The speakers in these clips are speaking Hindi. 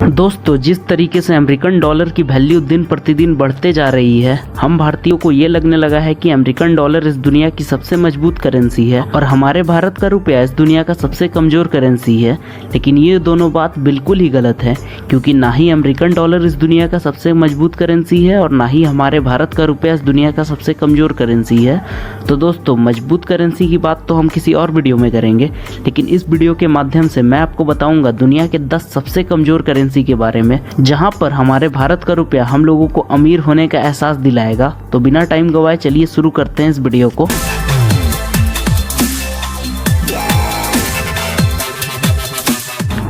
दोस्तों, जिस तरीके से अमेरिकन डॉलर की वैल्यू दिन प्रतिदिन बढ़ते जा रही है, हम भारतीयों को ये लगने लगा है कि अमेरिकन डॉलर इस दुनिया की सबसे मजबूत करेंसी है और हमारे भारत का रुपया इस दुनिया का सबसे कमजोर करेंसी है। लेकिन ये दोनों बात बिल्कुल ही गलत है, क्योंकि ना ही अमेरिकन डॉलर इस दुनिया का सबसे मजबूत करेंसी है और ना ही हमारे भारत का रुपया इस दुनिया का सबसे कमजोर करेंसी है। तो दोस्तों, मजबूत करेंसी की बात तो हम किसी और वीडियो में करेंगे, लेकिन इस वीडियो के माध्यम से मैं आपको बताऊंगा दुनिया के 10 सबसे कमजोर करेंसी के बारे में, जहां पर हमारे भारत का रुपया हम लोगों को अमीर होने का एहसास दिलाएगा। तो बिना टाइम गवाए चलिए शुरू करते हैं इस वीडियो को।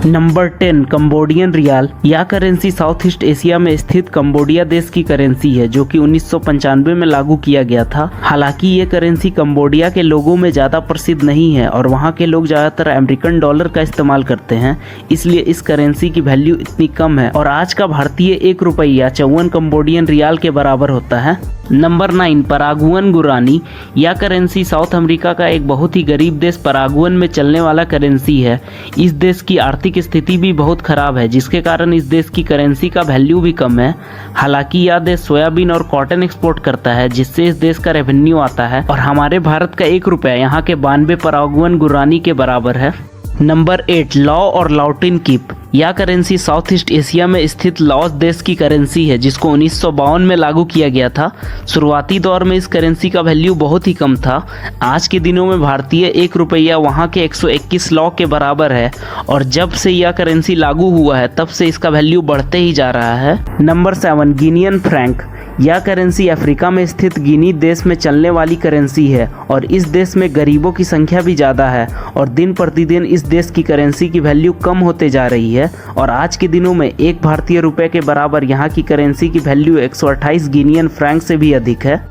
Number 10, Cambodian riel. यह करेंसी साउथ ईस्ट एशिया में स्थित कंबोडिया देश की करेंसी है, जो कि 1995 में लागू किया गया था। हालांकि ये करेंसी कंबोडिया के लोगों में ज़्यादा प्रसिद्ध नहीं है और वहाँ के लोग ज़्यादातर अमेरिकन डॉलर का इस्तेमाल करते हैं, इसलिए इस करेंसी की वैल्यू इतनी कम है और आज का भारतीय 1 रुपया 54 कंबोडियन रियाल के बराबर होता है। नंबर 9, परागुअन गुरानी। यह करेंसी साउथ अमेरिका का एक बहुत ही गरीब देश परागुअन में चलने वाला करेंसी है। इस देश की आर्थिक स्थिति भी बहुत खराब है, जिसके कारण इस देश की करेंसी का वैल्यू भी कम है। हालांकि यह देश सोयाबीन और कॉटन एक्सपोर्ट करता है, जिससे इस देश का रेवेन्यू आता है और हमारे भारत का 1 रुपया यहाँ के 92 परागुअन गुरानी के बराबर है। नंबर 8, लाओ और लाओटिन कीप। यह करेंसी साउथ ईस्ट एशिया में स्थित लाओस देश की करेंसी है, जिसको 1952 में लागू किया गया था। शुरुआती दौर में इस करेंसी का वैल्यू बहुत ही कम था। आज के दिनों में भारतीय 1 रुपया वहाँ के 121 लाओ के बराबर है और जब से यह करेंसी लागू हुआ है तब से इसका वैल्यू बढ़ते ही जा रहा है। Number 7, Guinean Frank. यह करेंसी अफ्रीका में स्थित गिनी देश में चलने वाली करेंसी है और इस देश में गरीबों की संख्या भी ज़्यादा है और दिन प्रतिदिन इस देश की करेंसी की वैल्यू कम होते जा रही है और आज के दिनों में 1 भारतीय रुपये के बराबर यहाँ की करेंसी की वैल्यू 128 गिनियन फ्रैंक से भी अधिक है।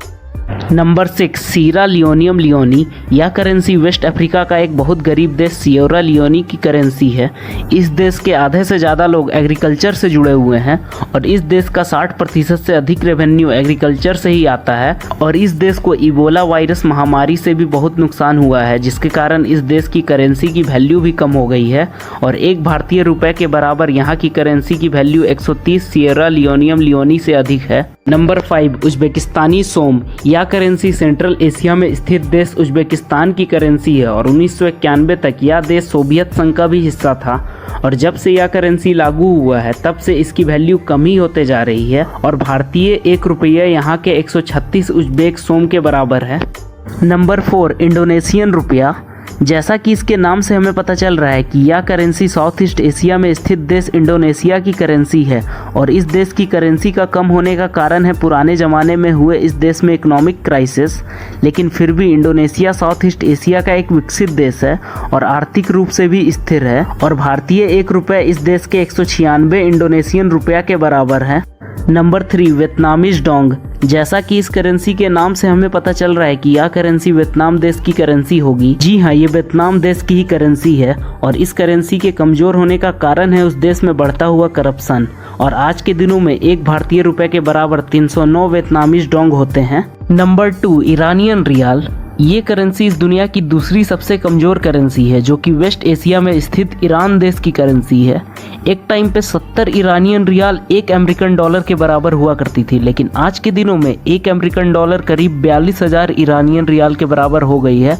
नंबर 6, सीरा लियोनियम लियोनी। यह करेंसी वेस्ट अफ्रीका का एक बहुत गरीब देश सिएरा लियोनी की करेंसी है। इस देश के आधे से ज़्यादा लोग एग्रीकल्चर से जुड़े हुए हैं और इस देश का 60% से अधिक रेवेन्यू एग्रीकल्चर से ही आता है और इस देश को इबोला वायरस महामारी से भी बहुत नुकसान हुआ है, जिसके कारण इस देश की करेंसी की वैल्यू भी कम हो गई है और 1 भारतीय रुपये के बराबर यहाँ की करेंसी की वैल्यू 130 सिएरा लियोनियम लियोनी से अधिक है। नंबर 5, उज्बेकिस्तानी सोम। यह करेंसी सेंट्रल एशिया में स्थित देश उज्बेकिस्तान की करेंसी है और 1991 तक यह देश सोवियत संघ का भी हिस्सा था और जब से यह करेंसी लागू हुआ है तब से इसकी वैल्यू कम ही होते जा रही है और भारतीय 1 रुपया यहाँ के 136 उज्बेक सोम के बराबर है। Number 4, Indonesian rupiah. जैसा कि इसके नाम से हमें पता चल रहा है कि यह करेंसी साउथ ईस्ट एशिया में स्थित देश इंडोनेशिया की करेंसी है और इस देश की करेंसी का कम होने का कारण है पुराने ज़माने में हुए इस देश में इकोनॉमिक क्राइसिस। लेकिन फिर भी इंडोनेशिया साउथ ईस्ट एशिया का एक विकसित देश है और आर्थिक रूप से भी स्थिर है और भारतीय 1 रुपया इस देश के 196 इंडोनेशियन रुपया के बराबर है। Number 3, Vietnamese Dong. जैसा कि इस करेंसी के नाम से हमें पता चल रहा है कि यह करेंसी वियतनाम देश की करेंसी होगी। जी हाँ, ये वियतनाम देश की ही करेंसी है और इस करेंसी के कमजोर होने का कारण है उस देश में बढ़ता हुआ करप्शन और आज के दिनों में 1 भारतीय रुपये के बराबर 309 वियतनामीज डोंग होते हैं। Number 2, Iranian rial. ये करेंसी इस दुनिया की दूसरी सबसे कमज़ोर करेंसी है, जो कि वेस्ट एशिया में स्थित ईरान देश की करेंसी है। एक टाइम पे 70 ईरानियन रियाल 1 अमेरिकन डॉलर के बराबर हुआ करती थी, लेकिन आज के दिनों में 1 अमेरिकन डॉलर करीब 42,000 ईरानियन रियाल के बराबर हो गई है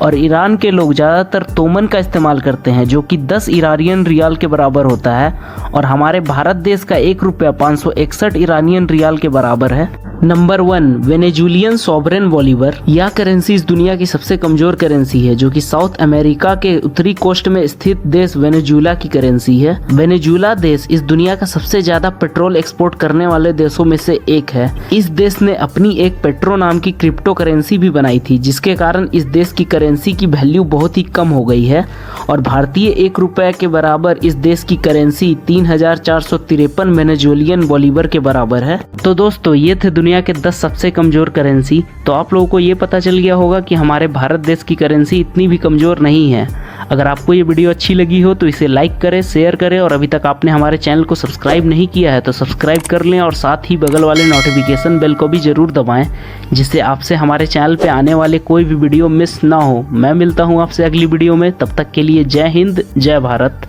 और ईरान के लोग ज़्यादातर तोमन का इस्तेमाल करते हैं, जो कि 10 ईरानियन रियाल के बराबर होता है और हमारे भारत देश का 1 रुपया 561 ईरानियन रियाल के बराबर है। Number 1, Venezuelan sovereign bolivar. यह करेंसी इस दुनिया की सबसे कमजोर करेंसी है, जो कि साउथ अमेरिका के उत्तरी कोस्ट में स्थित देश वेनेजुला की करेंसी है। वेनेजुला देश इस दुनिया का सबसे ज्यादा पेट्रोल एक्सपोर्ट करने वाले देशों में से एक है। इस देश ने अपनी एक पेट्रो नाम की क्रिप्टो करेंसी भी बनाई थी, जिसके कारण इस देश की करेंसी की वैल्यू बहुत ही कम हो गई है और भारतीय 1 रुपये के बराबर इस देश की करेंसी 3453 वेनेजुलियन बोलीवर के बराबर है। तो दोस्तों, ये थे दुनिया के 10 सबसे कमजोर करेंसी। तो आप लोगों को ये पता चल गया होगा कि हमारे भारत देश की करेंसी इतनी भी कमजोर नहीं है। अगर आपको ये वीडियो अच्छी लगी हो तो इसे लाइक करें, शेयर करें और अभी तक आपने हमारे चैनल को सब्सक्राइब नहीं किया है तो सब्सक्राइब कर लें और साथ ही बगल वाले नोटिफिकेशन बेल को भी जरूर दबाएं, जिससे आपसे हमारे चैनल पे आने वाले कोई भी वीडियो मिस ना हो। मैं मिलता हूँ आपसे अगली वीडियो में, तब तक के लिए जय हिंद, जय भारत।